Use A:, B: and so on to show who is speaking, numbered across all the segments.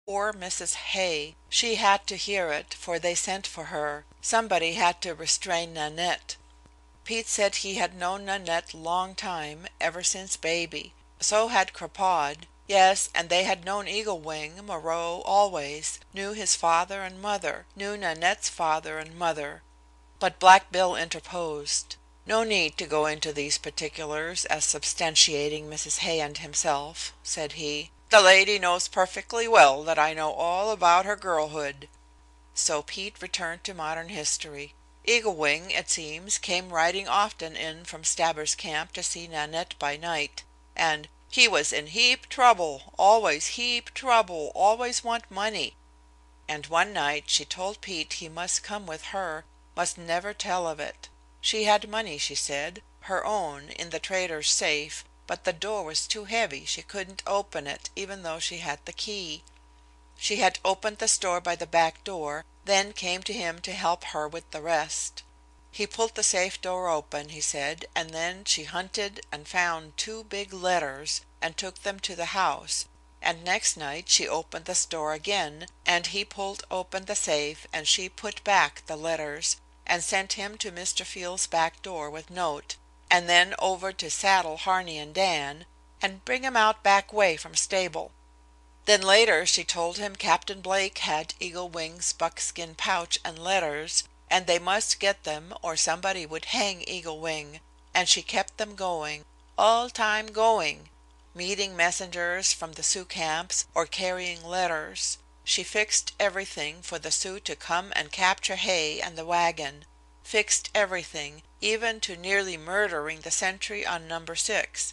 A: Poor Mrs. Hay! She had to hear it, for they sent for her. Somebody had to restrain Nanette. Pete said he had known Nanette long time, ever since baby. So had Crapaud. Yes, and they had known Eagle Wing, Moreau, always, knew his father and mother, knew Nanette's father and mother. But Black Bill interposed. "No need to go into these particulars as substantiating Mrs. Hay and himself," said he. "The lady knows perfectly well that I know all about her girlhood." So Pete returned to modern history. Eagle Wing, it seems, came riding often in from Stabber's camp to see Nanette by night, and "he was in heap trouble, always heap trouble, always want money." And one night she told Pete he must come with her, must never tell of it. She had money, she said, her own, in the trader's safe, but the door was too heavy, she couldn't open it, even though she had the key. She had opened the store by the back door, then came to him to help her with the rest. He pulled the safe door open, he said, and then she hunted and found two big letters and took them to the house, and next night she opened the store again, and he pulled open the safe and she put back the letters and sent him to Mr. Field's back door with note, and then over to saddle Harney and Dan, and bring 'em out back way from stable. Then later she told him Captain Blake had Eagle Wing's buckskin pouch and letters, and they must get them or somebody would hang Eagle Wing, and she kept them going, all time going, meeting messengers from the Sioux camps or carrying letters. She fixed everything for the Sioux to come and capture Hay and the wagon, fixed everything, even to nearly murdering the sentry on number 6.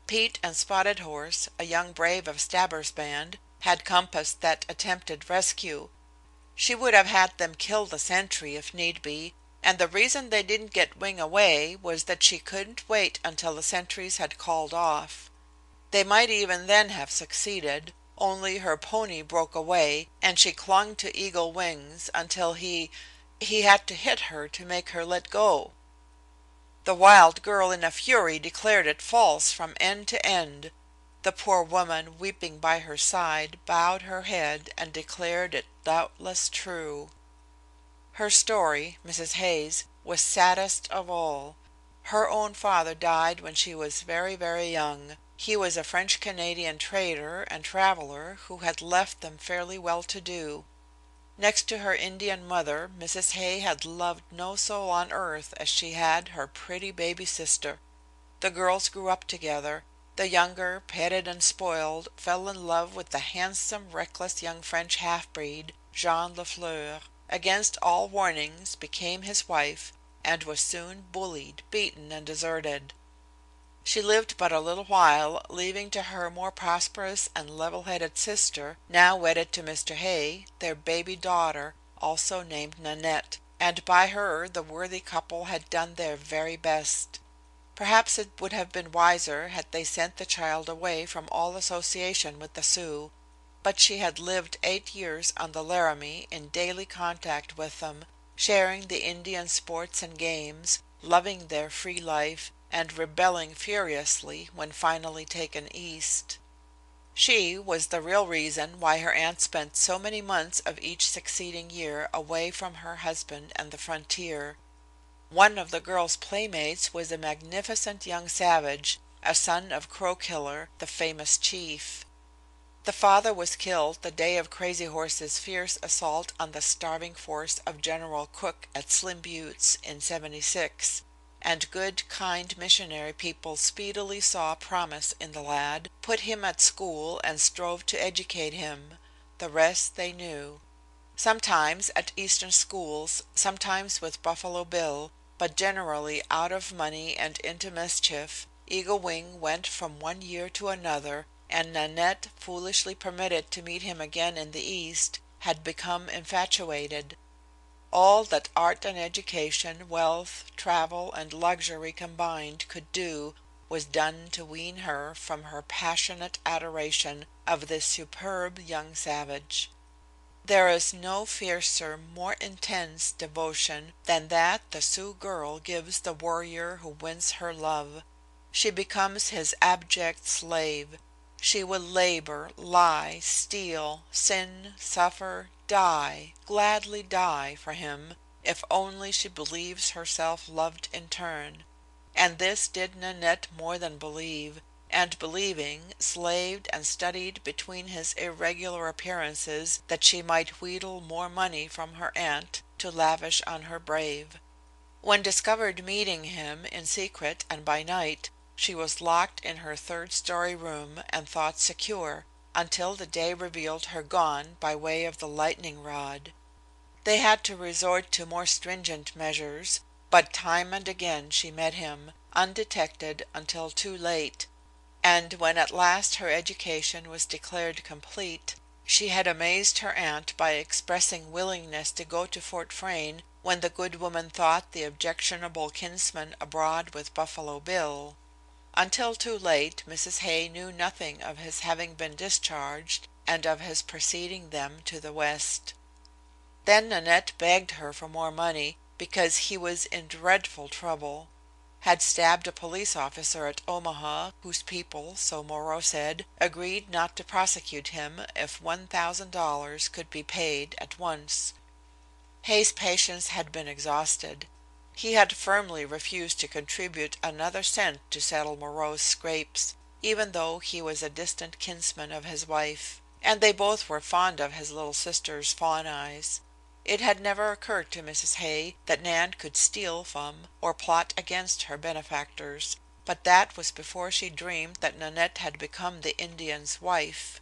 A: Pete and Spotted Horse, a young brave of Stabber's band, had compassed that attempted rescue. She would have had them kill the sentry if need be, and the reason they didn't get Wing away was that she couldn't wait until the sentries had called off. They might even then have succeeded, only her pony broke away, and she clung to Eagle Wing's until he had to hit her to make her let go. The wild girl in a fury declared it false from end to end. The poor woman, weeping by her side, bowed her head and declared it doubtless true. Her story, Mrs. Hay's, was saddest of all. Her own father died when she was very, very young. He was a French Canadian trader and traveler who had left them fairly well to do. Next to her Indian mother, Mrs. Hay had loved no soul on earth as she had her pretty baby sister. The girls grew up together. The younger, petted and spoiled, fell in love with the handsome, reckless young French half-breed, Jean Lafleur, against all warnings became his wife, and was soon bullied, beaten and deserted. She lived but a little while, leaving to her more prosperous and level-headed sister, now wedded to Mr. Hay, their baby daughter, also named Nanette, and by her the worthy couple had done their very best. Perhaps it would have been wiser had they sent the child away from all association with the Sioux, but she had lived 8 years on the Laramie in daily contact with them, sharing the Indian sports and games, loving their free life, and rebelling furiously when finally taken east. She was the real reason why her aunt spent so many months of each succeeding year away from her husband and the frontier. One of the girl's playmates was a magnificent young savage, a son of Crow Killer, the famous chief. The father was killed the day of Crazy Horse's fierce assault on the starving force of General Crook at Slim Buttes in '76. And good, kind missionary people speedily saw promise in the lad, put him at school and strove to educate him. The rest they knew. Sometimes at Eastern schools, sometimes with Buffalo Bill, but generally out of money and into mischief, Eagle Wing went from one year to another, and Nanette, foolishly permitted to meet him again in the East, had become infatuated. All that art and education, wealth, travel and luxury combined could do was done to wean her from her passionate adoration of this superb young savage. There is no fiercer, more intense devotion than that the Sioux girl gives the warrior who wins her love. She becomes his abject slave. She will labor, lie, steal, sin, suffer, die, gladly die for him, if only she believes herself loved in turn. And this did Nanette more than believe, and believing, slaved and studied between his irregular appearances that she might wheedle more money from her aunt to lavish on her brave. When discovered meeting him in secret and by night, she was locked in her third-story room and thought secure, until the day revealed her gone by way of the lightning rod. They had to resort to more stringent measures, but time and again she met him, undetected until too late, and when at last her education was declared complete, she had amazed her aunt by expressing willingness to go to Fort Frayne when the good woman thought the objectionable kinsman abroad with Buffalo Bill. Until too late, Mrs. Hay knew nothing of his having been discharged and of his preceding them to the West. Then Nanette begged her for more money, because he was in dreadful trouble. Had stabbed a police officer at Omaha, whose people, so Moreau said, agreed not to prosecute him if $1,000 could be paid at once. Hay's patience had been exhausted. He had firmly refused to contribute another cent to settle Moreau's scrapes, even though he was a distant kinsman of his wife, and they both were fond of his little sister's fawn eyes. It had never occurred to Mrs. Hay that Nan could steal from or plot against her benefactors, but that was before she dreamed that Nanette had become the Indian's wife.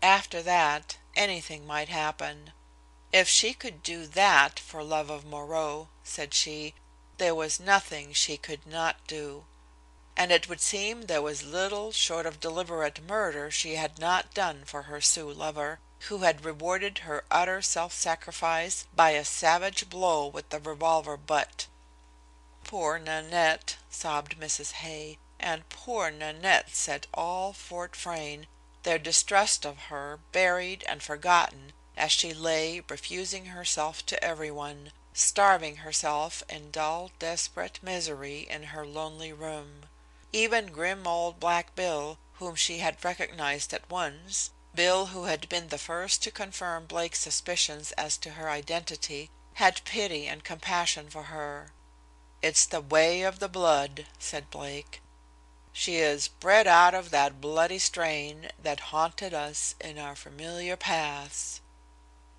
A: After that, anything might happen. If she could do that for love of Moreau, said she, there was nothing she could not do. And it would seem there was little short of deliberate murder she had not done for her Sioux lover, who had rewarded her utter self-sacrifice by a savage blow with the revolver butt. Poor Nanette, sobbed Mrs. Hay, and poor Nanette, said all Fort Frayne, their distrust of her buried and forgotten as she lay refusing herself to everyone, starving herself in dull, desperate misery in her lonely room. Even grim old Black Bill, whom she had recognized at once, Bill, who had been the first to confirm Blake's suspicions as to her identity, had pity and compassion for her. "It's the way of the blood," said Blake. "She is bred out of that bloody strain that haunted us in our familiar paths."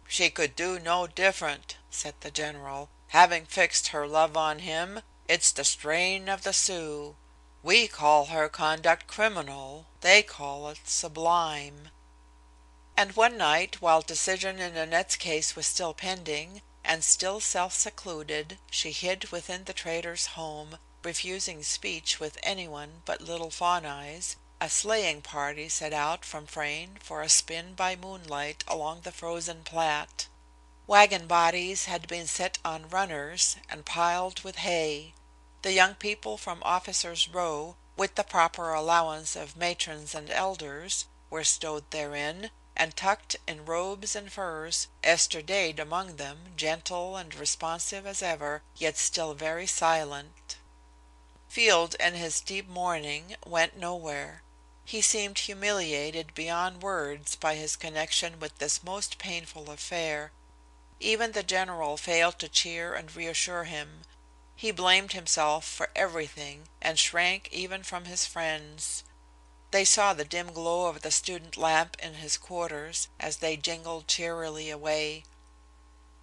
A: "She could do no different," said the general. "Having fixed her love on him, it's the strain of the Sioux. We call her conduct criminal, they call it sublime." And one night, while decision in Nanette's case was still pending, and still self-secluded, she hid within the trader's home, refusing speech with anyone but little Fawn Eyes, a sleighing party set out from Frayne for a spin by moonlight along the frozen Platte. Wagon bodies had been set on runners and piled with hay. The young people from Officers' Row, with the proper allowance of matrons and elders, were stowed therein, and tucked in robes and furs, Esther Dade among them, gentle and responsive as ever, yet still very silent. Field, in his deep mourning, went nowhere. He seemed humiliated beyond words by his connection with this most painful affair. Even the general failed to cheer and reassure him. He blamed himself for everything and shrank even from his friends. They saw the dim glow of the student lamp in his quarters as they jingled cheerily away.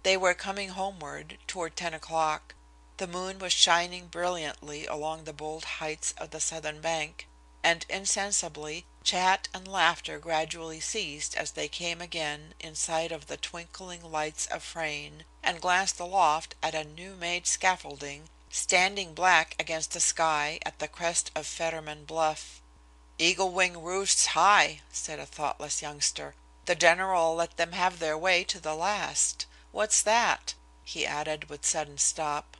A: They were coming homeward, toward 10 o'clock. The moon was shining brilliantly along the bold heights of the southern bank, and insensibly chat and laughter gradually ceased as they came again in sight of the twinkling lights of Frayne, and glanced aloft at a new-made scaffolding standing black against the sky at the crest of Fetterman Bluff. "Eagle Wing roosts high," said a thoughtless youngster. "The general let them have their way to the last. What's that?" he added with sudden stop.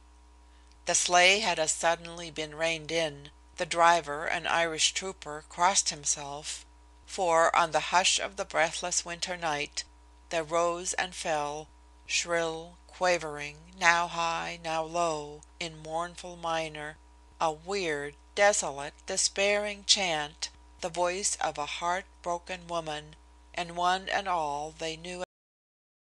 A: The sleigh had as suddenly been reined in. The driver, an Irish trooper, crossed himself, for on the hush of the breathless winter night there rose and fell, shrill, quavering, now high, now low, in mournful minor, a weird, desolate, despairing chant the voice of a heart broken woman, and one and all they knew